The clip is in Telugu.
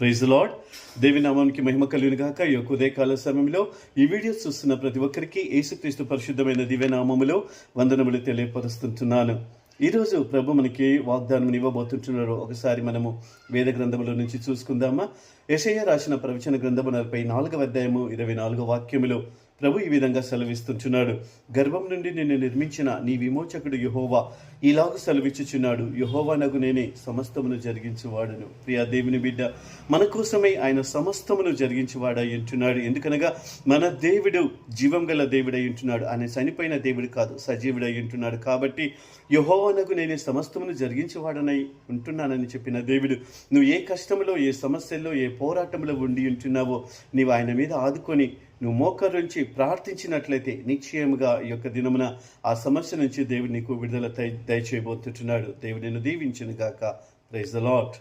Praise the lord. దేవి నామానికి మహిమ కలుగును గాక. ఈ యొక్క ఉదయకాల సమయంలో ఈ వీడియో చూస్తున్న ప్రతి ఒక్కరికి యేసుక్రీస్తు పరిశుద్ధమైన దివ్య నామములో వందనములు తెలియపరుస్తున్నాను. ఈరోజు ప్రభు మనకి వాగ్దానం ఇవ్వబోతుంటున్నారు. ఒకసారి మనము వేద గ్రంథముల నుంచి చూసుకుందామా. యెషయా రాసిన ప్రవచన గ్రంథము 44వ అధ్యాయము 24వ వాక్యములో ప్రభు ఈ విధంగా సెలవిస్తుంటున్నాడు. గర్భం నుండి నిన్ను నిర్మించిన నీ విమోచకుడు యెహోవా ఇలాగ సెలవిచ్చుచున్నాడు, యెహోవానగు నేనే సమస్తమును జరిగించువాడును. ప్రియా దేవుని బిడ్డ, మన కోసమే ఆయన సమస్తమును జరిగించువాడై ఉంటున్నాడు. ఎందుకనగా మన దేవుడు జీవం గల దేవుడై ఉంటున్నాడు. ఆయన చనిపోయిన దేవుడు కాదు, సజీవుడై ఉంటున్నాడు. కాబట్టి యెహోవానగు నేనే సమస్తమును జరిగించువాడనై ఉంటున్నానని చెప్పిన దేవుడు, నువ్వు ఏ కష్టంలో, ఏ సమస్యల్లో, ఏ పోరాటంలో ఉండి ఉంటున్నావో నీవు ఆయన మీద ఆదుకొని నువ్వు మోకరించి ప్రార్థించినట్లయితే నిశ్చయముగా ఈ యొక్క దినమున ఆ సమస్య నుంచి దేవుడు నీకు విడుదల దయచేయబోతుంటున్నాడు. దేవుడు నిన్ను దీవించును గాక. Praise the lord.